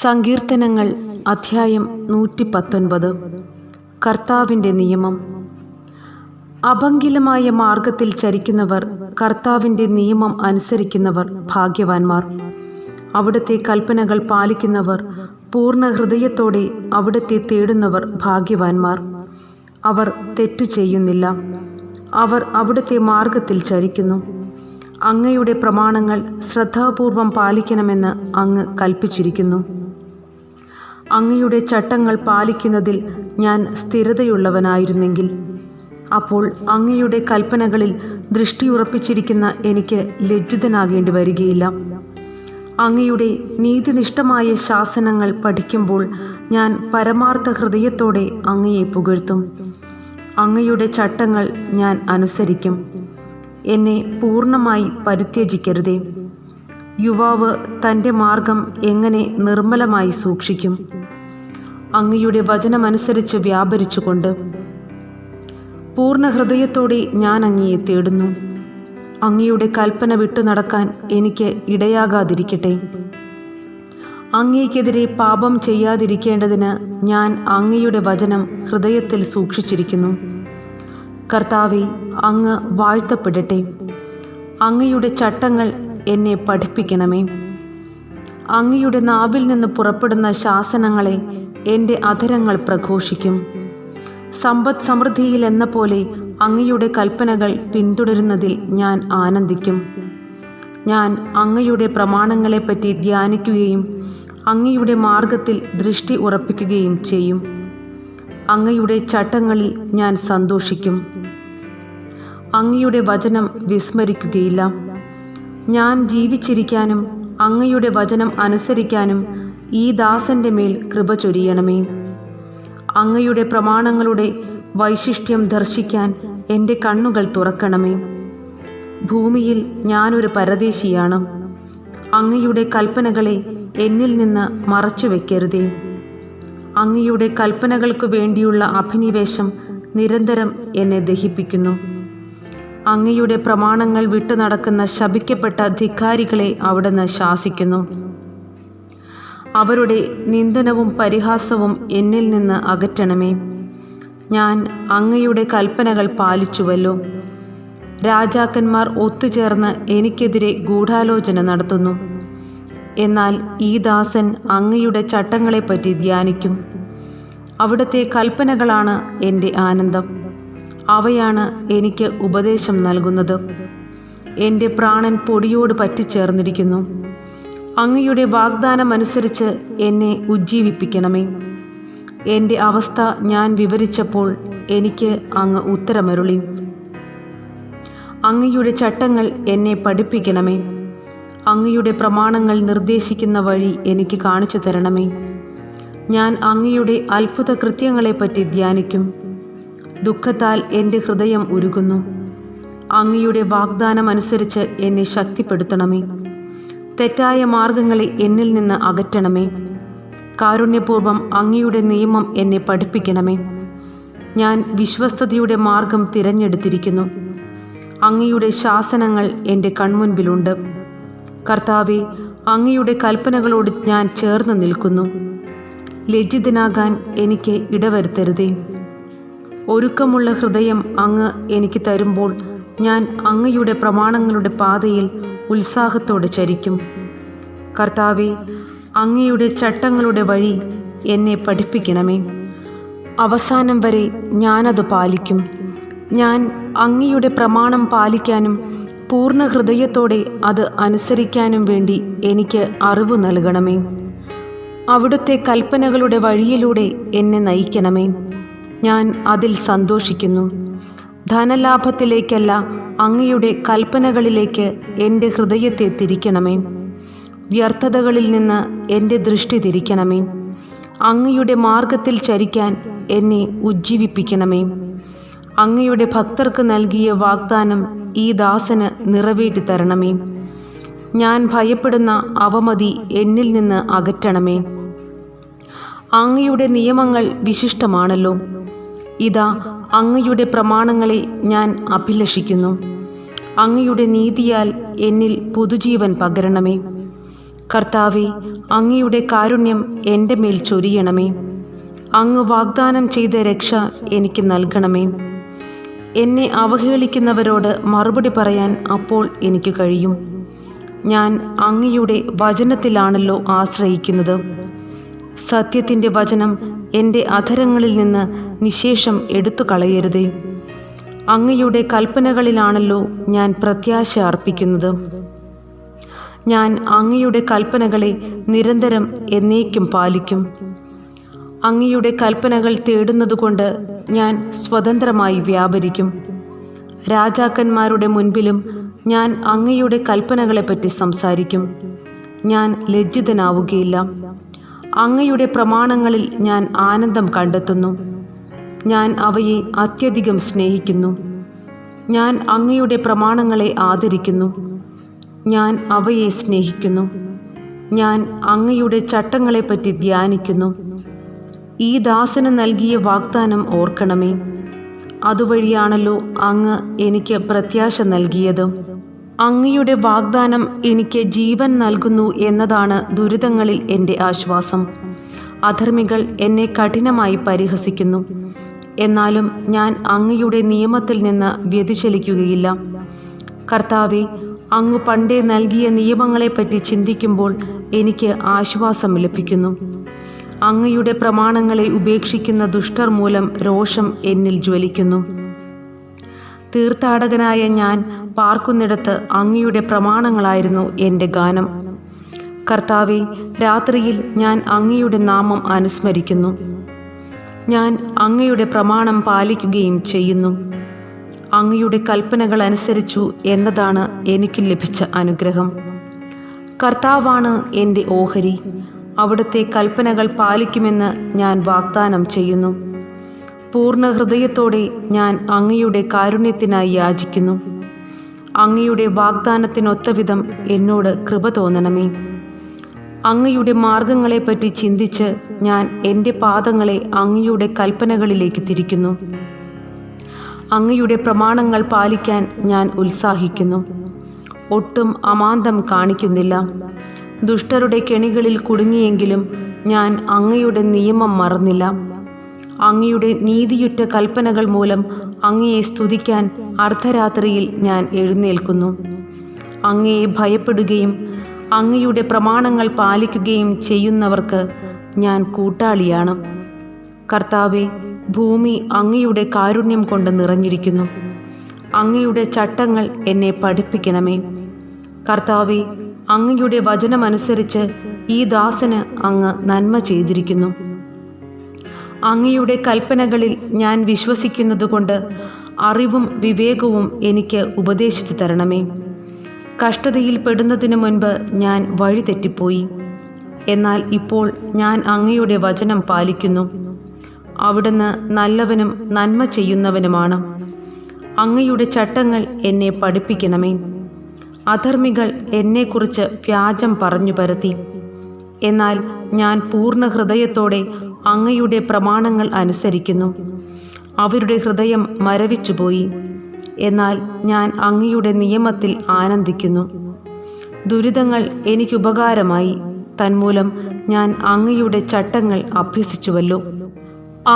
സങ്കീർത്തനങ്ങൾ അധ്യായം 119. കർത്താവിൻ്റെ നിയമം. അഭംഗിലമായ മാർഗത്തിൽ ചരിക്കുന്നവർ, കർത്താവിൻ്റെ നിയമം അനുസരിക്കുന്നവർ ഭാഗ്യവാന്മാർ. അവിടുത്തെ കൽപ്പനകൾ പാലിക്കുന്നവർ, പൂർണ്ണ ഹൃദയത്തോടെ അവിടുത്തെ തേടുന്നവർ ഭാഗ്യവാന്മാർ. അവർ തെറ്റു ചെയ്യുന്നില്ല, അവർ അവിടുത്തെ മാർഗത്തിൽ ചരിക്കുന്നു. അങ്ങയുടെ പ്രമാണങ്ങൾ ശ്രദ്ധാപൂർവം പാലിക്കണമെന്ന് അങ്ങ് കൽപ്പിച്ചിരിക്കുന്നു. അങ്ങയുടെ ചട്ടങ്ങൾ പാലിക്കുന്നതിൽ ഞാൻ സ്ഥിരതയുള്ളവനായിരുന്നെങ്കിൽ, അപ്പോൾ അങ്ങയുടെ കൽപ്പനകളിൽ ദൃഷ്ടിയുറപ്പിച്ചിരിക്കുന്ന എനിക്ക് ലജ്ജിതനാകേണ്ടി വരികയില്ല. അങ്ങയുടെ നീതിനിഷ്ഠമായ ശാസനങ്ങൾ പഠിക്കുമ്പോൾ ഞാൻ പരമാർത്ഥ ഹൃദയത്തോടെ അങ്ങയെ പുകഴ്ത്തും. അങ്ങയുടെ ചട്ടങ്ങൾ ഞാൻ അനുസരിക്കും. എന്നെ പൂർണ്ണമായി പരിത്യജിക്കരുതേ. യുവാവ് തൻ്റെ മാർഗം എങ്ങനെ നിർമ്മലമായി സൂക്ഷിക്കും? അങ്ങയുടെ വചനമനുസരിച്ച് വ്യാപരിച്ചുകൊണ്ട്. പൂർണ്ണ ഹൃദയത്തോടെ ഞാൻ അങ്ങയെ തേടുന്നു. അങ്ങയുടെ കൽപ്പന വിട്ടു നടക്കാൻ എനിക്ക് ഇടയാകാതിരിക്കട്ടെ. അങ്ങയ്ക്കെതിരെ പാപം ചെയ്യാതിരിക്കേണ്ടതിന് ഞാൻ അങ്ങയുടെ വചനം ഹൃദയത്തിൽ സൂക്ഷിച്ചിരിക്കുന്നു. കർത്താവേ, അങ്ങ് വാഴ്ത്തപ്പെടട്ടെ. അങ്ങയുടെ ചട്ടങ്ങൾ എന്നെ പഠിപ്പിക്കണമേ. അങ്ങയുടെ നാവിൽ നിന്ന് പുറപ്പെടുന്ന ശാസനങ്ങളെ എൻ്റെ അധരങ്ങൾ പ്രഘോഷിക്കും. സമ്പദ് സമൃദ്ധിയിൽ എന്ന പോലെ അങ്ങയുടെ കൽപ്പനകൾ പിന്തുടരുന്നതിൽ ഞാൻ ആനന്ദിക്കും. ഞാൻ അങ്ങയുടെ പ്രമാണങ്ങളെപ്പറ്റി ധ്യാനിക്കുകയും അങ്ങയുടെ മാർഗത്തിൽ ദൃഷ്ടി ഉറപ്പിക്കുകയും ചെയ്യും. അങ്ങയുടെ ചട്ടങ്ങളിൽ ഞാൻ സന്തോഷിക്കും. അങ്ങയുടെ വചനം വിസ്മരിക്കുകയില്ല. ഞാൻ ജീവിച്ചിരിക്കാനും അങ്ങയുടെ വചനം അനുസരിക്കാനും ഈ ദാസൻ്റെ മേൽ കൃപ ചൊരിയണമേ. അങ്ങയുടെ പ്രമാണങ്ങളുടെ വൈശിഷ്ട്യം ദർശിക്കാൻ എൻ്റെ കണ്ണുകൾ തുറക്കണമേ. ഭൂമിയിൽ ഞാനൊരു പരദേശിയാണ്. അങ്ങയുടെ കൽപ്പനകളെ എന്നിൽ നിന്ന് മറച്ചു വയ്ക്കരുതേ. അങ്ങയുടെ കൽപ്പനകൾക്കു വേണ്ടിയുള്ള അഭിനിവേശം നിരന്തരം എന്നെ ദഹിപ്പിക്കുന്നു. അങ്ങയുടെ പ്രമാണങ്ങൾ വിട്ടു നടക്കുന്ന ശപിക്കപ്പെട്ട ധിക്കാരികളെ അവിടുന്ന് ശാസിക്കുന്നു. അവരുടെ നിന്ദനവും പരിഹാസവും എന്നിൽ നിന്ന് അകറ്റണമേ. ഞാൻ അങ്ങയുടെ കൽപ്പനകൾ പാലിച്ചുവല്ലോ. രാജാക്കന്മാർ ഒത്തുചേർന്ന് എനിക്കെതിരെ ഗൂഢാലോചന നടത്തുന്നു. എന്നാൽ ഈ ദാസൻ അങ്ങയുടെ ചട്ടങ്ങളെപ്പറ്റി ധ്യാനിക്കും. അവിടുത്തെ കൽപ്പനകളാണ് എൻ്റെ ആനന്ദം. അവയാണ് എനിക്ക് ഉപദേശം നൽകുന്നത്. എൻ്റെ പ്രാണൻ പൊടിയോട് പറ്റിച്ചേർന്നിരിക്കുന്നു. അങ്ങയുടെ വാഗ്ദാനമനുസരിച്ച് എന്നെ ഉജ്ജീവിപ്പിക്കണമേ. എൻ്റെ അവസ്ഥ ഞാൻ വിവരിച്ചപ്പോൾ എനിക്ക് അങ്ങ് ഉത്തരമരുളി. അങ്ങയുടെ ചട്ടങ്ങൾ എന്നെ പഠിപ്പിക്കണമേ. അങ്ങയുടെ പ്രമാണങ്ങൾ നിർദ്ദേശിക്കുന്ന വഴി എനിക്ക് കാണിച്ചു തരണമേ. ഞാൻ അങ്ങയുടെ അത്ഭുത കൃത്യങ്ങളെപ്പറ്റി ധ്യാനിക്കും. ദുഃഖത്താൽ എൻ്റെ ഹൃദയം ഉരുകുന്നു. അങ്ങയുടെ വാഗ്ദാനം അനുസരിച്ച് എന്നെ ശക്തിപ്പെടുത്തണമേ. തെറ്റായ മാർഗങ്ങളെ എന്നിൽ നിന്ന് അകറ്റണമേ. കാരുണ്യപൂർവ്വം അങ്ങയുടെ നിയമം എന്നെ പഠിപ്പിക്കണമേ. ഞാൻ വിശ്വസ്തതയുടെ മാർഗം തിരഞ്ഞെടുത്തിരിക്കുന്നു. അങ്ങയുടെ ശാസനങ്ങൾ എൻ്റെ കൺമുൻപിലുണ്ട്. കർത്താവേ, അങ്ങയുടെ കൽപ്പനകളോട് ഞാൻ ചേർന്ന് നിൽക്കുന്നു. ലജ്ജിതനാകാൻ എനിക്ക് ഇടവരുത്തരുതേ. ഒരുക്കമുള്ള ഹൃദയം അങ്ങ് എനിക്ക് തരുമ്പോൾ ഞാൻ അങ്ങയുടെ പ്രമാണങ്ങളുടെ പാതയിൽ ഉത്സാഹത്തോടെ ചരിക്കും. കർത്താവേ, അങ്ങയുടെ ചട്ടങ്ങളുടെ വഴി എന്നെ പഠിപ്പിക്കണമേ. അവസാനം വരെ ഞാനത് പാലിക്കും. ഞാൻ അങ്ങയുടെ പ്രമാണം പാലിക്കാനും പൂർണ്ണ ഹൃദയത്തോടെ അത് അനുസരിക്കാനും വേണ്ടി എനിക്ക് അറിവ് നൽകണമേ. അവിടുത്തെ കൽപ്പനകളുടെ വഴിയിലൂടെ എന്നെ നയിക്കണമേ. ഞാൻ അതിൽ സന്തോഷിക്കുന്നു. ധനലാഭത്തിലേക്കല്ല, അങ്ങയുടെ കൽപ്പനകളിലേക്ക് എൻ്റെ ഹൃദയത്തെ തിരിക്കണമേ. വ്യർത്ഥതകളിൽ നിന്ന് എൻ്റെ ദൃഷ്ടി തിരിക്കണമേ. അങ്ങയുടെ മാർഗത്തിൽ ചരിക്കാൻ എന്നെ ഉജ്ജീവിപ്പിക്കണമേ. അങ്ങയുടെ ഭക്തർക്ക് നൽകിയ വാഗ്ദാനം ഈ ദാസന് നിറവേറ്റി തരണമേ. ഞാൻ ഭയപ്പെടുന്ന അവമതി എന്നിൽ നിന്ന് അകറ്റണമേ. അങ്ങയുടെ നിയമങ്ങൾ വിശിഷ്ടമാണല്ലോ. ഇതാ, അങ്ങയുടെ പ്രമാണങ്ങളെ ഞാൻ അഭിലഷിക്കുന്നു. അങ്ങയുടെ നീതിയാൽ എന്നിൽ പുതുജീവൻ പകരണമേ. കർത്താവേ, അങ്ങയുടെ കാരുണ്യം എൻ്റെ മേൽ ചൊരിയണമേ. അങ്ങ് വാഗ്ദാനം ചെയ്ത രക്ഷ എനിക്ക് നൽകണമേ. എന്നെ അവഹേളിക്കുന്നവരോട് മറുപടി പറയാൻ അപ്പോൾ എനിക്ക് കഴിയും. ഞാൻ അങ്ങയുടെ വചനത്തിലാണല്ലോ ആശ്രയിക്കുന്നത്. സത്യത്തിൻ്റെ വചനം എൻ്റെ അധരങ്ങളിൽ നിന്ന് നിശേഷം എടുത്തു കളയരുതേ. അങ്ങയുടെ കൽപ്പനകളിലാണല്ലോ ഞാൻ പ്രത്യാശ അർപ്പിക്കുന്നത്. ഞാൻ അങ്ങയുടെ കൽപ്പനകളെ നിരന്തരം എന്നേക്കും പാലിക്കും. അങ്ങയുടെ കൽപ്പനകൾ തേടുന്നതുകൊണ്ട് ഞാൻ സ്വതന്ത്രമായി വ്യാപരിക്കും. രാജാക്കന്മാരുടെ മുൻപിലും ഞാൻ അങ്ങയുടെ കൽപ്പനകളെപ്പറ്റി സംസാരിക്കും. ഞാൻ ലജ്ജിതനാവുകയില്ല. അങ്ങയുടെ പ്രമാണങ്ങളിൽ ഞാൻ ആനന്ദം കണ്ടെത്തുന്നു. ഞാൻ അവയെ അത്യധികം സ്നേഹിക്കുന്നു. ഞാൻ അങ്ങയുടെ പ്രമാണങ്ങളെ ആദരിക്കുന്നു. ഞാൻ അവയെ സ്നേഹിക്കുന്നു. ഞാൻ അങ്ങയുടെ ചട്ടങ്ങളെപ്പറ്റി ധ്യാനിക്കുന്നു. ഈ ദാസന് നൽകിയ വാഗ്ദാനം ഓർക്കണമേ. അതുവഴിയാണല്ലോ അങ്ങ് എനിക്ക് പ്രത്യാശ നൽകിയത്. അങ്ങയുടെ വാഗ്ദാനം എനിക്ക് ജീവൻ നൽകുന്നു എന്നതാണ് ദുരിതങ്ങളിൽ എൻ്റെ ആശ്വാസം. അധർമ്മികൾ എന്നെ കഠിനമായി പരിഹസിക്കുന്നു. എന്നാലും ഞാൻ അങ്ങയുടെ നിയമത്തിൽ നിന്ന് വ്യതിചലിക്കുകയില്ല. കർത്താവേ, അങ്ങ് പണ്ടേ നൽകിയ നിയമങ്ങളെപ്പറ്റി ചിന്തിക്കുമ്പോൾ എനിക്ക് ആശ്വാസം ലഭിക്കുന്നു. അങ്ങയുടെ പ്രമാണങ്ങളെ ഉപേക്ഷിക്കുന്ന ദുഷ്ടർ മൂലം രോഷം എന്നിൽ ജ്വലിക്കുന്നു. തീർത്ഥാടകനായ ഞാൻ പാർക്കുന്നിടത്ത് അങ്ങയുടെ പ്രമാണങ്ങളായിരുന്നു എൻ്റെ ഗാനം. കർത്താവേ, രാത്രിയിൽ ഞാൻ അങ്ങയുടെ നാമം അനുസ്മരിക്കുന്നു. ഞാൻ അങ്ങയുടെ പ്രമാണം പാലിക്കുകയും ചെയ്യുന്നു. അങ്ങയുടെ കൽപ്പനകൾ അനുസരിച്ചു എന്നതാണ് എനിക്ക് ലഭിച്ച അനുഗ്രഹം. കർത്താവാണ് എൻ്റെ ഓഹരി. അവിടുത്തെ കൽപ്പനകൾ പാലിക്കുമെന്ന് ഞാൻ വാഗ്ദാനം ചെയ്യുന്നു. പൂർണ്ണ ഹൃദയത്തോടെ ഞാൻ അങ്ങയുടെ കാരുണ്യത്തിനായി യാചിക്കുന്നു. അങ്ങയുടെ വാഗ്ദാനത്തിനൊത്തവിധം എന്നോട് കൃപ തോന്നണമേ. അങ്ങയുടെ മാർഗങ്ങളെപ്പറ്റി ചിന്തിച്ച് ഞാൻ എൻ്റെ പാദങ്ങളെ അങ്ങയുടെ കൽപ്പനകളിലേക്ക് തിരിക്കുന്നു. അങ്ങയുടെ പ്രമാണങ്ങൾ പാലിക്കാൻ ഞാൻ ഉത്സാഹിക്കുന്നു. ഒട്ടും അമാന്തം കാണിക്കുന്നില്ല. ദുഷ്ടരുടെ കെണികളിൽ കുടുങ്ങിയെങ്കിലും ഞാൻ അങ്ങയുടെ നിയമം മറന്നില്ല. അങ്ങയുടെ നീതിയുറ്റ കൽപ്പനകൾ മൂലം അങ്ങയെ സ്തുതിക്കാൻ അർദ്ധരാത്രിയിൽ ഞാൻ എഴുന്നേൽക്കുന്നു. അങ്ങയെ ഭയപ്പെടുകയും അങ്ങയുടെ പ്രമാണങ്ങൾ പാലിക്കുകയും ചെയ്യുന്നവർക്ക് ഞാൻ കൂട്ടാളിയാണ്. കർത്താവേ, ഭൂമി അങ്ങയുടെ കാരുണ്യം കൊണ്ട് നിറഞ്ഞിരിക്കുന്നു. അങ്ങയുടെ ചട്ടങ്ങൾ എന്നെ പഠിപ്പിക്കണമേ. കർത്താവേ, അങ്ങയുടെ വചനമനുസരിച്ച് ഈ ദാസന് അങ്ങ് നന്മ ചെയ്തിരിക്കുന്നു. അങ്ങയുടെ കൽപ്പനകളിൽ ഞാൻ വിശ്വസിക്കുന്നതുകൊണ്ട് അറിവും വിവേകവും എനിക്ക് ഉപദേശിച്ചു തരണമേ. കഷ്ടതയിൽ പെടുന്നതിന് മുൻപ് ഞാൻ വഴിതെറ്റിപ്പോയി. എന്നാൽ ഇപ്പോൾ ഞാൻ അങ്ങയുടെ വചനം പാലിക്കുന്നു. അവിടുന്ന് നല്ലവനും നന്മ ചെയ്യുന്നവനുമാണ്. അങ്ങയുടെ ചട്ടങ്ങൾ എന്നെ പഠിപ്പിക്കണമേ. അധർമ്മികൾ എന്നെക്കുറിച്ച് വ്യാജം പറഞ്ഞു പരത്തി. എന്നാൽ ഞാൻ പൂർണ്ണ ഹൃദയത്തോടെ അങ്ങയുടെ പ്രമാണങ്ങൾ അനുസരിക്കുന്നു. അവരുടെ ഹൃദയം മരവിച്ചുപോയി. എന്നാൽ ഞാൻ അങ്ങയുടെ നിയമത്തിൽ ആനന്ദിക്കുന്നു. ദുരിതങ്ങൾ എനിക്കുപകാരമായി. തന്മൂലം ഞാൻ അങ്ങയുടെ ചട്ടങ്ങൾ അഭ്യസിച്ചുവല്ലോ.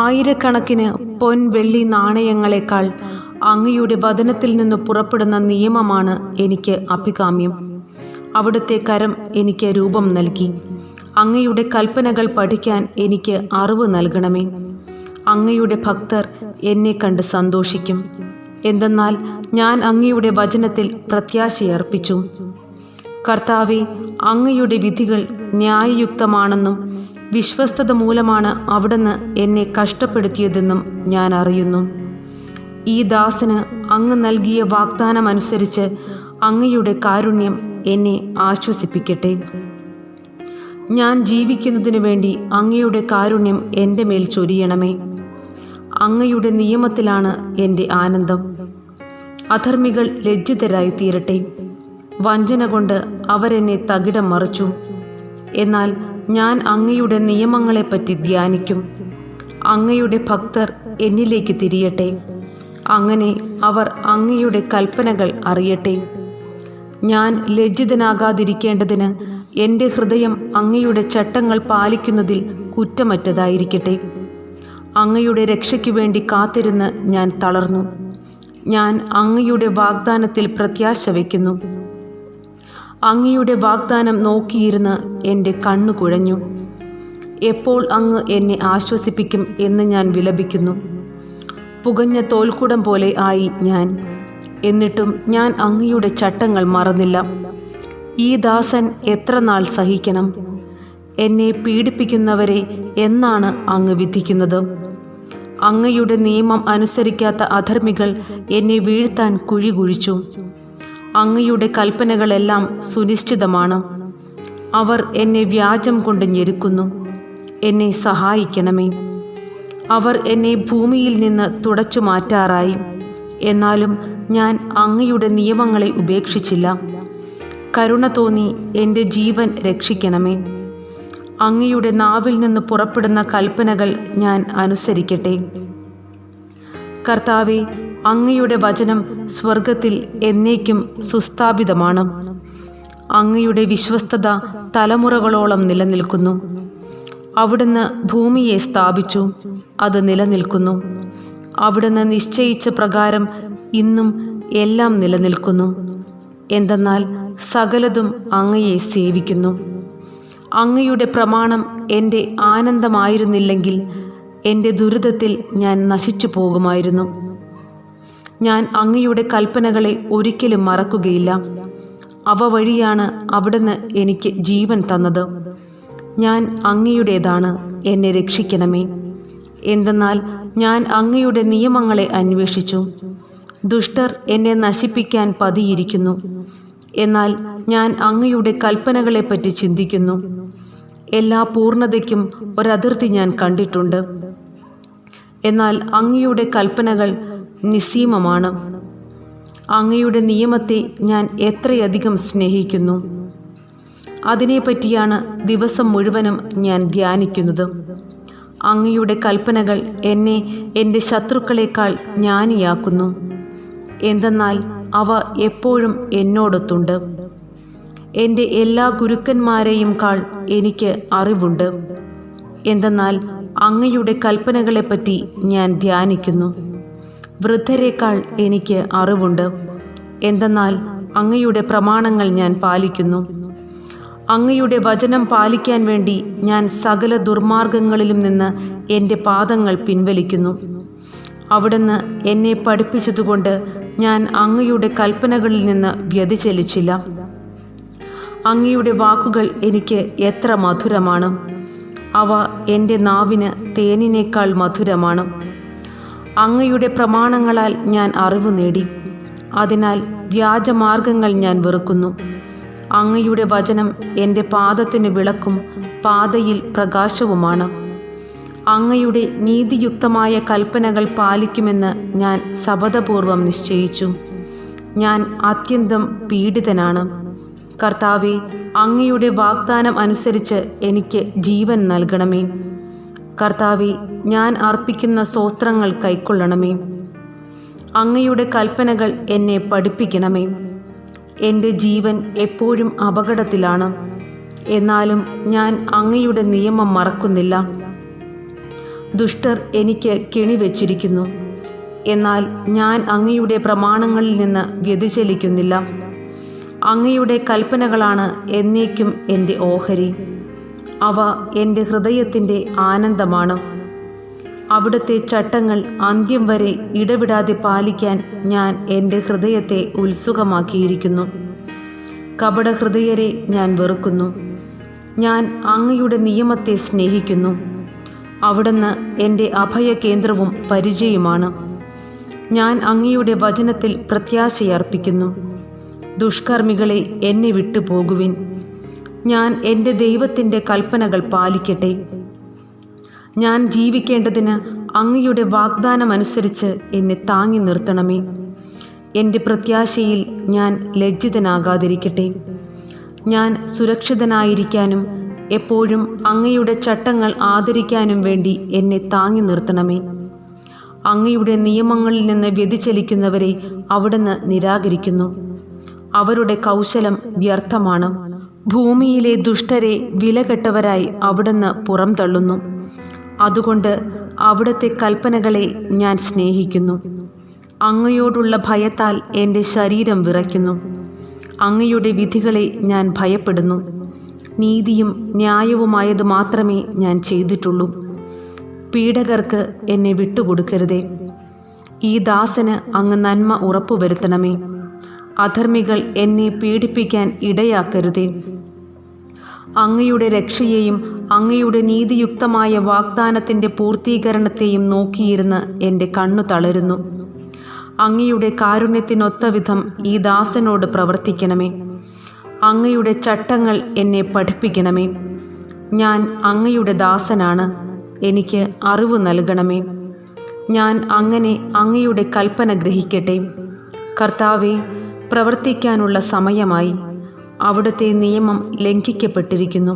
ആയിരക്കണക്കിന് പൊൻ വെള്ളി നാണയങ്ങളെക്കാൾ അങ്ങയുടെ വചനത്തിൽ നിന്ന് പുറപ്പെടുന്ന നിയമമാണ് എനിക്ക് അഭികാമ്യം. അവിടുത്തെ കരം എനിക്ക് രൂപം നൽകി. അങ്ങയുടെ കൽപ്പനകൾ പഠിക്കാൻ എനിക്ക് അറിവ് നൽകണമേ. അങ്ങയുടെ ഭക്തർ എന്നെ കണ്ട് സന്തോഷിക്കും. എന്തെന്നാൽ ഞാൻ അങ്ങയുടെ വചനത്തിൽ പ്രത്യാശയർപ്പിച്ചു. കർത്താവേ, അങ്ങയുടെ വിധികൾ ന്യായയുക്തമാണെന്നും വിശ്വസ്തത മൂലമാണ് അവിടുന്ന് എന്നെ കഷ്ടപ്പെടുത്തിയതെന്നും ഞാൻ അറിയുന്നു. ഈ ദാസന് അങ്ങ് നൽകിയ വാഗ്ദാനമനുസരിച്ച് അങ്ങയുടെ കാരുണ്യം എന്നെ ആശ്വസിപ്പിക്കട്ടെ. ഞാൻ ജീവിക്കുന്നതിനു വേണ്ടി അങ്ങയുടെ കാരുണ്യം എൻ്റെ മേൽ ചൊരിയണമേ. അങ്ങയുടെ നിയമത്തിലാണ് എൻ്റെ ആനന്ദം. അധർമ്മികൾ ലജ്ജിതരായി തീരട്ടെ. വഞ്ചന കൊണ്ട് അവരെന്നെ തകിടം മറിച്ചു. എന്നാൽ ഞാൻ അങ്ങയുടെ നിയമങ്ങളെപ്പറ്റി ധ്യാനിക്കും. അങ്ങയുടെ ഭക്തർ എന്നിലേക്ക് തിരിയട്ടെ. അങ്ങനെ അവർ അങ്ങയുടെ കൽപ്പനകൾ അറിയട്ടെ. ഞാൻ ലജ്ജിതനാകാതിരിക്കേണ്ടതിന് എൻ്റെ ഹൃദയം അങ്ങയുടെ ചട്ടങ്ങൾ പാലിക്കുന്നതിൽ കുറ്റമറ്റതായിരിക്കട്ടെ. അങ്ങയുടെ രക്ഷയ്ക്കു വേണ്ടി കാത്തിരുന്ന് ഞാൻ തളർന്നു. ഞാൻ അങ്ങയുടെ വാഗ്ദാനത്തിൽ പ്രത്യാശ വയ്ക്കുന്നു. അങ്ങയുടെ വാഗ്ദാനം നോക്കിയിരുന്ന് എൻ്റെ കണ്ണു കുഴഞ്ഞു. എപ്പോൾ അങ്ങ് എന്നെ ആശ്വസിപ്പിക്കും എന്ന് ഞാൻ വിലപിക്കുന്നു. പുകഞ്ഞ തോൽക്കുടം പോലെ ആയി ഞാൻ. എന്നിട്ടും ഞാൻ അങ്ങയുടെ ചട്ടങ്ങൾ മറന്നില്ല. ഈ ദാസൻ എത്ര നാൾ സഹിക്കണം? എന്നെ പീഡിപ്പിക്കുന്നവരെ എന്നാണ് അങ്ങ് വിധിക്കുന്നത്? അങ്ങയുടെ നിയമം അനുസരിക്കാത്ത അധർമ്മികൾ എന്നെ വീഴ്ത്താൻ കുഴി കുഴിച്ചു. അങ്ങയുടെ കൽപ്പനകളെല്ലാം സുനിശ്ചിതമാണ്. അവർ എന്നെ വ്യാജം കൊണ്ട് ഞെരുക്കുന്നു. എന്നെ സഹായിക്കണമേ. അവർ എന്നെ ഭൂമിയിൽ നിന്ന് തുടച്ചു മാറ്റാറായി. എന്നാലും ഞാൻ അങ്ങയുടെ നിയമങ്ങളെ ഉപേക്ഷിച്ചില്ല. കരുണ തോന്നി എൻ്റെ ജീവൻ രക്ഷിക്കണമേ. അങ്ങയുടെ നാവിൽ നിന്ന് പുറപ്പെടുന്ന കൽപ്പനകൾ ഞാൻ അനുസരിക്കട്ടെ. കർത്താവേ, അങ്ങയുടെ വചനം സ്വർഗത്തിൽ എന്നേക്കും സുസ്ഥാപിതമാണ്. അങ്ങയുടെ വിശ്വസ്തത തലമുറകളോളം നിലനിൽക്കുന്നു. അവിടുന്ന് ഭൂമിയെ സ്ഥാപിച്ചു, അത് നിലനിൽക്കുന്നു. അവിടുന്ന് നിശ്ചയിച്ച പ്രകാരം ഇന്നും എല്ലാം നിലനിൽക്കുന്നു. എന്തെന്നാൽ സകലതും അങ്ങയെ സേവിക്കുന്നു. അങ്ങയുടെ പ്രമാണം എൻ്റെ ആനന്ദമായിരുന്നില്ലെങ്കിൽ എൻ്റെ ദുരിതത്തിൽ ഞാൻ നശിച്ചു പോകുമായിരുന്നു. ഞാൻ അങ്ങയുടെ കൽപ്പനകളെ ഒരിക്കലും മറക്കുകയില്ല. അവ വഴിയാണ് അവിടുന്ന് എനിക്ക് ജീവൻ തന്നത്. ഞാൻ അങ്ങയുടേതാണ്, എന്നെ രക്ഷിക്കണമേ. എന്തെന്നാൽ ഞാൻ അങ്ങയുടെ നിയമങ്ങളെ അന്വേഷിച്ചു. ദുഷ്ടർ എന്നെ നശിപ്പിക്കാൻ പതിയിരിക്കുന്നു. എന്നാൽ ഞാൻ അങ്ങയുടെ കൽപ്പനകളെപ്പറ്റി ചിന്തിക്കുന്നു. എല്ലാ പൂർണ്ണതയ്ക്കും ഒരതിർത്തി ഞാൻ കണ്ടിട്ടുണ്ട്. എന്നാൽ അങ്ങയുടെ കൽപ്പനകൾ നിസ്സീമമാണ്. അങ്ങയുടെ നിയമത്തെ ഞാൻ എത്രയധികം സ്നേഹിക്കുന്നു. അതിനെപ്പറ്റിയാണ് ദിവസം മുഴുവനും ഞാൻ ധ്യാനിക്കുന്നത്. അങ്ങയുടെ കൽപ്പനകൾ എന്നെ എൻ്റെ ശത്രുക്കളെക്കാൾ ജ്ഞാനിയാക്കുന്നു. എന്തെന്നാൽ അവ എപ്പോഴും എന്നോടൊത്തുണ്ട്. എൻ്റെ എല്ലാ ഗുരുക്കന്മാരെയും കാൾ എനിക്ക് അറിവുണ്ട്. എന്തെന്നാൽ അങ്ങയുടെ കൽപ്പനകളെപ്പറ്റി ഞാൻ ധ്യാനിക്കുന്നു. വൃദ്ധരേക്കാൾ എനിക്ക് അറിവുണ്ട്. എന്തെന്നാൽ അങ്ങയുടെ പ്രമാണങ്ങൾ ഞാൻ പാലിക്കുന്നു. അങ്ങയുടെ വചനം പാലിക്കാൻ വേണ്ടി ഞാൻ സകല ദുർമാർഗങ്ങളിലും നിന്ന് എൻ്റെ പാദങ്ങൾ പിൻവലിക്കുന്നു. അവിടുന്ന് എന്നെ പഠിപ്പിച്ചതുകൊണ്ട് ഞാൻ അങ്ങയുടെ കൽപ്പനകളിൽ നിന്ന് വ്യതിചലിച്ചില്ല. അങ്ങയുടെ വാക്കുകൾ എനിക്ക് എത്ര മധുരമാണ്! അവ എൻ്റെ നാവിന് തേനിനേക്കാൾ മധുരമാണ്. അങ്ങയുടെ പ്രമാണങ്ങളാൽ ഞാൻ അറിവ് നേടി. അതിനാൽ വ്യാജമാർഗങ്ങൾ ഞാൻ വെറുക്കുന്നു. അങ്ങയുടെ വചനം എൻ്റെ പാദത്തിന് വിളക്കും പാതയിൽ പ്രകാശവുമാണ്. അങ്ങയുടെ നീതിയുക്തമായ കൽപ്പനകൾ പാലിക്കുമെന്ന് ഞാൻ ശപഥപൂർവം നിശ്ചയിച്ചു. ഞാൻ അത്യന്തം പീഡിതനാണ്. കർത്താവേ, അങ്ങയുടെ വാഗ്ദാനം അനുസരിച്ച് എനിക്ക് ജീവൻ നൽകണമേ. കർത്താവേ, ഞാൻ അർപ്പിക്കുന്ന സ്തോത്രങ്ങൾ കൈക്കൊള്ളണമേ. അങ്ങയുടെ കൽപ്പനകൾ എന്നെ പഠിപ്പിക്കണമേ. എൻ്റെ ജീവൻ എപ്പോഴും അപകടത്തിലാണ്. എന്നാലും ഞാൻ അങ്ങയുടെ നിയമം മറക്കുന്നില്ല. ദുഷ്ടർ എനിക്ക് കെണിവെച്ചിരിക്കുന്നു. എന്നാൽ ഞാൻ അങ്ങയുടെ പ്രമാണങ്ങളിൽ നിന്ന് വ്യതിചലിക്കുന്നില്ല. അങ്ങയുടെ കൽപ്പനകളാണ് എന്നേക്കും എൻ്റെ ഓഹരി. അവ എൻ്റെ ഹൃദയത്തിൻ്റെ ആനന്ദമാണ്. അവിടുത്തെ ചട്ടങ്ങൾ അന്ത്യം വരെ ഇടവിടാതെ പാലിക്കാൻ ഞാൻ എൻ്റെ ഹൃദയത്തെ ഉത്സുകമാക്കിയിരിക്കുന്നു. കപടഹൃദയരെ ഞാൻ വെറുക്കുന്നു. ഞാൻ അങ്ങയുടെ നിയമത്തെ സ്നേഹിക്കുന്നു. അവിടുന്ന് എൻ്റെ അഭയകേന്ദ്രവും പരിചയമാണ്. ഞാൻ അങ്ങയുടെ വചനത്തിൽ പ്രത്യാശയർപ്പിക്കുന്നു. ദുഷ്കർമ്മികളെ എന്നെ വിട്ടു പോകുവിൻ. ഞാൻ എൻ്റെ ദൈവത്തിൻ്റെ കൽപ്പനകൾ പാലിക്കട്ടെ. ഞാൻ ജീവിക്കേണ്ടതിന് അങ്ങയുടെ വാഗ്ദാനമനുസരിച്ച് എന്നെ താങ്ങി നിർത്തണമേ. എൻ്റെ പ്രത്യാശയിൽ ഞാൻ ലജ്ജിതനാകാതിരിക്കട്ടെ. ഞാൻ സുരക്ഷിതനായിരിക്കാനും എപ്പോഴും അങ്ങയുടെ ചട്ടങ്ങൾ ആദരിക്കാനും വേണ്ടി എന്നെ താങ്ങി നിർത്തണമേ. അങ്ങയുടെ നിയമങ്ങളിൽ നിന്ന് വ്യതിചലിക്കുന്നവരെ അവിടുന്ന് നിരാകരിക്കുന്നു. അവരുടെ കൗശലം വ്യർത്ഥമാണ്. ഭൂമിയിലെ ദുഷ്ടരെ വിലകെട്ടവരായി അവിടുന്ന് പുറംതള്ളുന്നു. അതുകൊണ്ട് അവിടുത്തെ കൽപ്പനകളെ ഞാൻ സ്നേഹിക്കുന്നു. അങ്ങയോടുള്ള ഭയത്താൽ എൻ്റെ ശരീരം വിറയ്ക്കുന്നു. അങ്ങയുടെ വിധികളെ ഞാൻ ഭയപ്പെടുന്നു. നീതിയും ന്യായവുമായത് മാത്രമേ ഞാൻ ചെയ്തിട്ടുള്ളൂ. പീഡകർക്ക് എന്നെ വിട്ടുകൊടുക്കരുതേ. ഈ ദാസന് അങ്ങ് നന്മ ഉറപ്പുവരുത്തണമേ. അധർമ്മികൾ എന്നെ പീഡിപ്പിക്കാൻ ഇടയാക്കരുതേ. അങ്ങയുടെ രക്ഷയെയും അങ്ങയുടെ നീതിയുക്തമായ വാഗ്ദാനത്തിൻ്റെ പൂർത്തീകരണത്തെയും നോക്കിയിരുന്ന് എൻ്റെ കണ്ണു തളരുന്നു. അങ്ങയുടെ കാരുണ്യത്തിനൊത്ത വിധം ഈ ദാസനോട് പ്രവർത്തിക്കണമേ. അങ്ങയുടെ ചട്ടങ്ങൾ എന്നെ പഠിപ്പിക്കണമേ. ഞാൻ അങ്ങയുടെ ദാസനാണ്. എനിക്ക് അറിവ് നൽകണമേ. ഞാൻ അങ്ങനെ അങ്ങയുടെ കൽപ്പന ഗ്രഹിക്കട്ടെ. കർത്താവേ, പ്രവർത്തിക്കാനുള്ള സമയമായി. അവിടുത്തെ നിയമം ലംഘിക്കപ്പെട്ടിരിക്കുന്നു.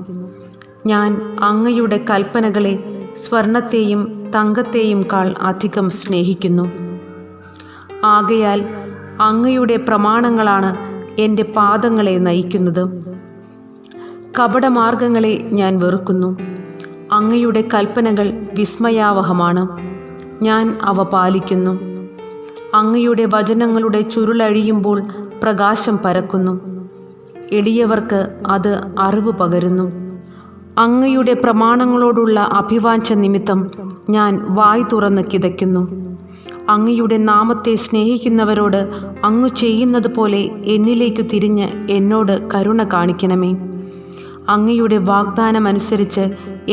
ഞാൻ അങ്ങയുടെ കൽപ്പനകളെ സ്വർണത്തെയും തങ്കത്തെയും കാൾ അധികം സ്നേഹിക്കുന്നു. ആകയാൽ അങ്ങയുടെ പ്രമാണങ്ങളാണ് എൻ്റെ പാദങ്ങളെ നയിക്കുന്നത്. കപടമാർഗങ്ങളെ ഞാൻ വെറുക്കുന്നു. അങ്ങയുടെ കൽപ്പനകൾ വിസ്മയാവഹമാണ്. ഞാൻ അവ പാലിക്കുന്നു. അങ്ങയുടെ വചനങ്ങളുടെ ചുരുളഴിയുമ്പോൾ പ്രകാശം പരക്കുന്നു. എളിയവർക്ക് അത് അറിവ് പകരുന്നു. അങ്ങയുടെ പ്രമാണങ്ങളോടുള്ള അഭിവാഞ്ച നിമിത്തം ഞാൻ വായ് തുറന്ന് കിതയ്ക്കുന്നു. അങ്ങയുടെ നാമത്തെ സ്നേഹിക്കുന്നവരോട് അങ്ങ് ചെയ്യുന്നത് പോലെ എന്നിലേക്കു തിരിഞ്ഞ് എന്നോട് കരുണ കാണിക്കണമേ. അങ്ങയുടെ വാഗ്ദാനമനുസരിച്ച്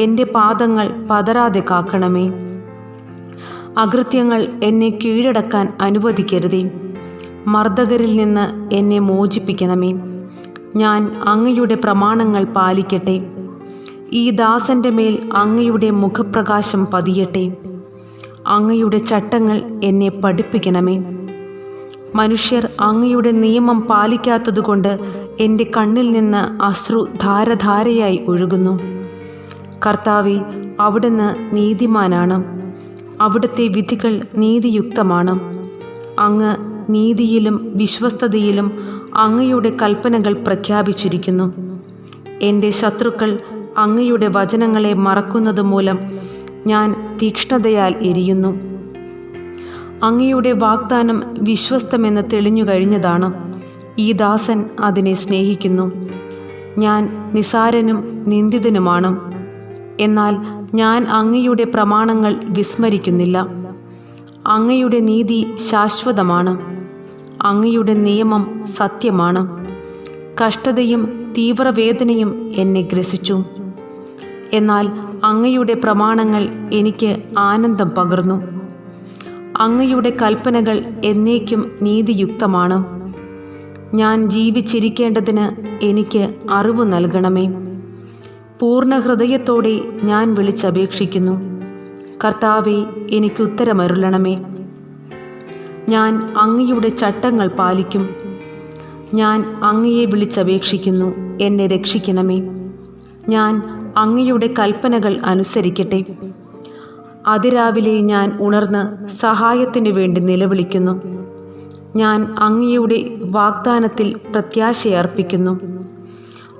എൻ്റെ പാദങ്ങൾ പതറാതെ കാക്കണമേ. അകൃത്യങ്ങൾ എന്നെ കീഴടക്കാൻ അനുവദിക്കരുതേ. മർദ്ദകരിൽ നിന്ന് എന്നെ മോചിപ്പിക്കണമേ. ഞാൻ അങ്ങയുടെ പ്രമാണങ്ങൾ പാലിക്കട്ടെ. ഈ ദാസൻ്റെ മേൽ അങ്ങയുടെ മുഖപ്രകാശം പതിയട്ടെ. അങ്ങയുടെ ചട്ടങ്ങൾ എന്നെ പഠിപ്പിക്കണമേ. മനുഷ്യർ അങ്ങയുടെ നിയമം പാലിക്കാത്തതുകൊണ്ട് എൻ്റെ കണ്ണിൽ നിന്ന് അശ്രു ധാരധാരയായി ഒഴുകുന്നു. കർത്താവേ, അവിടുന്ന് നീതിമാനാണ്. അവിടുത്തെ വിധികൾ നീതിയുക്തമാണ്. അങ്ങ് നീതിയിലും വിശ്വസ്തതയിലും അങ്ങയുടെ കൽപ്പനകൾ പ്രഖ്യാപിച്ചിരിക്കുന്നു. എൻ്റെ ശത്രുക്കൾ അങ്ങയുടെ വചനങ്ങളെ മറക്കുന്നത് മൂലം ഞാൻ തീക്ഷ്ണതയാൽ എരിയുന്നു. അങ്ങയുടെ വാഗ്ദാനം വിശ്വസ്തമെന്ന് തെളിഞ്ഞു കഴിഞ്ഞതാണ്. ഈ ദാസൻ അതിനെ സ്നേഹിക്കുന്നു. ഞാൻ നിസാരനും നിന്ദിതനുമാണ്. എന്നാൽ ഞാൻ അങ്ങയുടെ പ്രമാണങ്ങൾ വിസ്മരിക്കുന്നില്ല. അങ്ങയുടെ നീതി ശാശ്വതമാണ്. അങ്ങയുടെ നിയമം സത്യമാണ്. കഷ്ടതയും തീവ്രവേദനയും എന്നെ ഗ്രസിച്ചു. എന്നാൽ അങ്ങയുടെ പ്രമാണങ്ങൾ എനിക്ക് ആനന്ദം പകർന്നു. അങ്ങയുടെ കൽപ്പനകൾ എന്നേക്കും നീതിയുക്തമാണ്. ഞാൻ ജീവിച്ചിരിക്കേണ്ടതിന് എനിക്ക് അറിവ് നൽകണമേ. പൂർണ്ണ ഹൃദയത്തോടെ ഞാൻ വിളിച്ചപേക്ഷിക്കുന്നു. കർത്താവേ, എനിക്ക് ഉത്തരമരുളണമേ. ഞാൻ അങ്ങയുടെ ചട്ടങ്ങൾ പാലിക്കും. ഞാൻ അങ്ങയെ വിളിച്ചപേക്ഷിക്കുന്നു. എന്നെ രക്ഷിക്കണമേ. ഞാൻ അങ്ങയുടെ കൽപ്പനകൾ അനുസരിക്കട്ടെ. അതിരാവിലെ ഞാൻ ഉണർന്ന് സഹായത്തിനു വേണ്ടി നിലവിളിക്കുന്നു. ഞാൻ അങ്ങയുടെ വാഗ്ദാനത്തിൽ പ്രത്യാശയർപ്പിക്കുന്നു.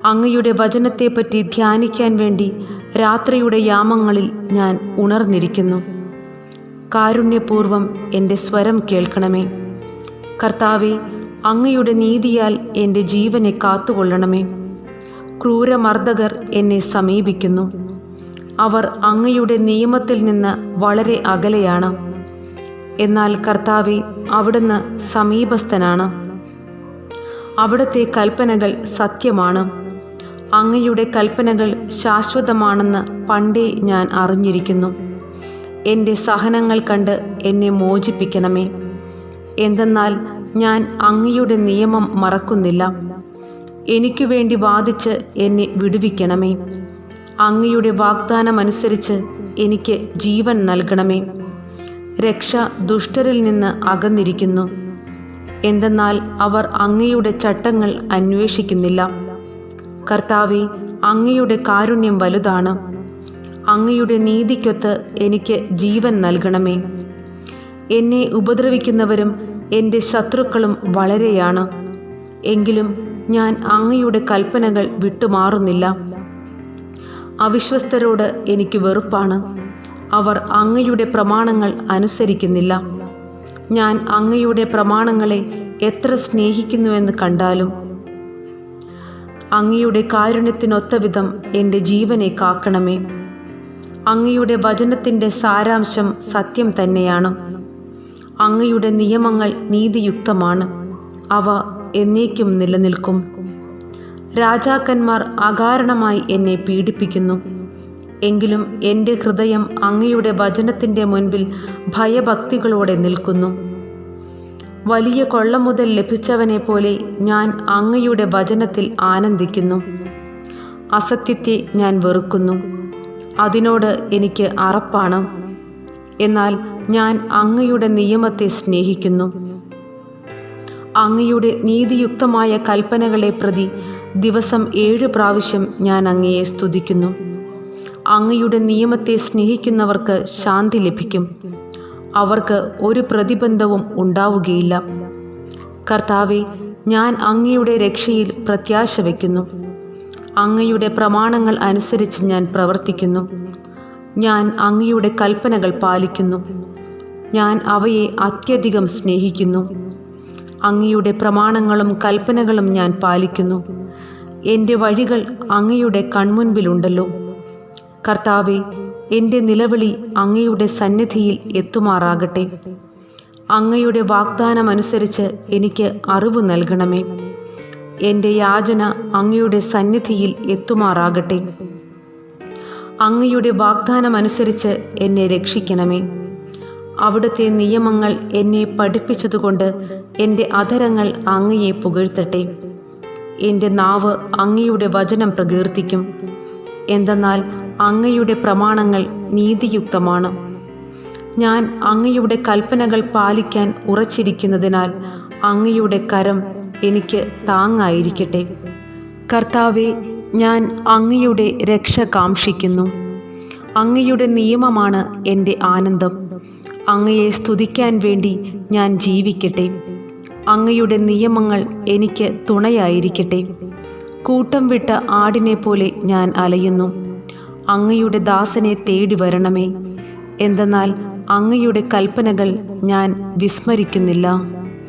അങ്ങയുടെ വചനത്തെപ്പറ്റി ധ്യാനിക്കാൻ വേണ്ടി രാത്രിയുടെ യാമങ്ങളിൽ ഞാൻ ഉണർന്നിരിക്കുന്നു. കാരുണ്യപൂർവം എൻ്റെ സ്വരം കേൾക്കണമേ. കർത്താവേ, അങ്ങയുടെ നീതിയാൽ എൻ്റെ ജീവനെ കാത്തുകൊള്ളണമേ. ക്രൂരമർദ്ദകർ എന്നെ സമീപിക്കുന്നു. അവർ അങ്ങയുടെ നിയമത്തിൽ നിന്ന് വളരെ അകലെയാണ്. എന്നാൽ കർത്താവേ, അവിടുന്ന് സമീപസ്ഥനാണ്. അവിടുത്തെ കൽപ്പനകൾ സത്യമാണ്. അങ്ങയുടെ കൽപ്പനകൾ ശാശ്വതമാണെന്ന് പണ്ടേ ഞാൻ അറിഞ്ഞിരിക്കുന്നു. എൻ്റെ സഹനങ്ങൾ കണ്ട് എന്നെ മോചിപ്പിക്കണമേ. എന്തെന്നാൽ ഞാൻ അങ്ങയുടെ നിയമം മറക്കുന്നില്ല. എനിക്കു വേണ്ടി വാദിച്ച് എന്നെ വിടുവിക്കണമേ. അങ്ങയുടെ വാഗ്ദാനമനുസരിച്ച് എനിക്ക് ജീവൻ നൽകണമേ. രക്ഷ ദുഷ്ടരിൽ നിന്ന് അകന്നിരിക്കുന്നു. എന്തെന്നാൽ അവർ അങ്ങയുടെ ചട്ടങ്ങൾ അന്വേഷിക്കുന്നില്ല. കർത്താവേ, അങ്ങയുടെ കാരുണ്യം വലുതാണ്. അങ്ങയുടെ നീതിക്കൊത്ത് എനിക്ക് ജീവൻ നൽകണമേ. എന്നെ ഉപദ്രവിക്കുന്നവരും എൻ്റെ ശത്രുക്കളും വളരെയാണ്. എങ്കിലും ഞാൻ അങ്ങയുടെ കൽപ്പനകൾ വിട്ടുമാറുന്നില്ല. അവിശ്വസ്തരോട് എനിക്ക് വെറുപ്പാണ്. അവർ അങ്ങയുടെ പ്രമാണങ്ങൾ അനുസരിക്കുന്നില്ല. ഞാൻ അങ്ങയുടെ പ്രമാണങ്ങളെ എത്ര സ്നേഹിക്കുന്നുവെന്ന് കണ്ടാലും. അങ്ങയുടെ കാരുണ്യത്തിനൊത്ത വിധം എൻ്റെ ജീവനെ കാക്കണമേ. അങ്ങയുടെ വചനത്തിൻ്റെ സാരാംശം സത്യം തന്നെയാണ്. അങ്ങയുടെ നിയമങ്ങൾ നീതിയുക്തമാണ്. അവ എന്നേക്കും നിലനിൽക്കും. രാജാക്കന്മാർ അകാരണമായി എന്നെ പീഡിപ്പിക്കുന്നു. എങ്കിലും എൻ്റെ ഹൃദയം അങ്ങയുടെ വചനത്തിൻ്റെ മുൻപിൽ ഭയഭക്തികളോടെ നിൽക്കുന്നു. വലിയ കൊള്ള മുതൽ ലഭിച്ചവനെ പോലെ ഞാൻ അങ്ങയുടെ വചനത്തിൽ ആനന്ദിക്കുന്നു. അസത്യത്തെ ഞാൻ വെറുക്കുന്നു. അതിനോട് എനിക്ക് അറപ്പാണ്. എന്നാൽ ഞാൻ അങ്ങയുടെ നിയമത്തെ സ്നേഹിക്കുന്നു. അങ്ങയുടെ നീതിയുക്തമായ കൽപ്പനകളെ പ്രതി ദിവസം 7 പ്രാവശ്യം ഞാൻ അങ്ങയെ സ്തുതിക്കുന്നു. അങ്ങയുടെ നിയമത്തെ സ്നേഹിക്കുന്നവർക്ക് ശാന്തി ലഭിക്കും. അവർക്ക് ഒരു പ്രതിബന്ധവും ഉണ്ടാവുകയില്ല. കർത്താവെ, ഞാൻ അങ്ങയുടെ രക്ഷയിൽ പ്രത്യാശ വയ്ക്കുന്നു. അങ്ങയുടെ പ്രമാണങ്ങൾ അനുസരിച്ച് ഞാൻ പ്രവർത്തിക്കുന്നു. ഞാൻ അങ്ങയുടെ കൽപ്പനകൾ പാലിക്കുന്നു. ഞാൻ അവയെ അത്യധികം സ്നേഹിക്കുന്നു. അങ്ങയുടെ പ്രമാണങ്ങളും കൽപ്പനകളും ഞാൻ പാലിക്കുന്നു. എൻ്റെ വഴികൾ അങ്ങയുടെ കൺമുൻപിലുണ്ടല്ലോ. കർത്താവെ, എൻ്റെ നിലവിളി അങ്ങയുടെ സന്നിധിയിൽ എത്തുമാറാകട്ടെ. അങ്ങയുടെ വാഗ്ദാനമനുസരിച്ച് എനിക്ക് അറിവ് നൽകണമേ. എൻ്റെ യാചന അങ്ങയുടെ സന്നിധിയിൽ എത്തുമാറാകട്ടെ. അങ്ങയുടെ വാഗ്ദാനമനുസരിച്ച് എന്നെ രക്ഷിക്കണമേ. അവിടുത്തെ നിയമങ്ങൾ എന്നെ പഠിപ്പിച്ചതുകൊണ്ട് എൻ്റെ അധരങ്ങൾ അങ്ങയെ പുകഴ്ത്തട്ടെ. എൻ്റെ നാവ് അങ്ങയുടെ വചനം പ്രകീർത്തിക്കും. എന്തെന്നാൽ അങ്ങയുടെ പ്രമാണങ്ങൾ നീതിയുക്തമാണ്. ഞാൻ അങ്ങയുടെ കൽപ്പനകൾ പാലിക്കാൻ ഉറച്ചിരിക്കുന്നതിനാൽ അങ്ങയുടെ കരം എനിക്ക് താങ്ങായിരിക്കട്ടെ. കർത്താവെ, ഞാൻ അങ്ങയുടെ രക്ഷ കാംക്ഷിക്കുന്നു. അങ്ങയുടെ നിയമമാണ് എൻ്റെ ആനന്ദം. അങ്ങയെ സ്തുതിക്കാൻ വേണ്ടി ഞാൻ ജീവിക്കട്ടെ. അങ്ങയുടെ നിയമങ്ങൾ എനിക്ക് തുണയായിരിക്കട്ടെ. കൂട്ടം വിട്ട ആടിനെ പോലെ ഞാൻ അലയുന്നു. അങ്ങയുടെ ദാസനെ തേടി വരണമേ. എന്തെന്നാൽ അങ്ങയുടെ കൽപ്പനകൾ ഞാൻ വിസ്മരിക്കുന്നില്ല.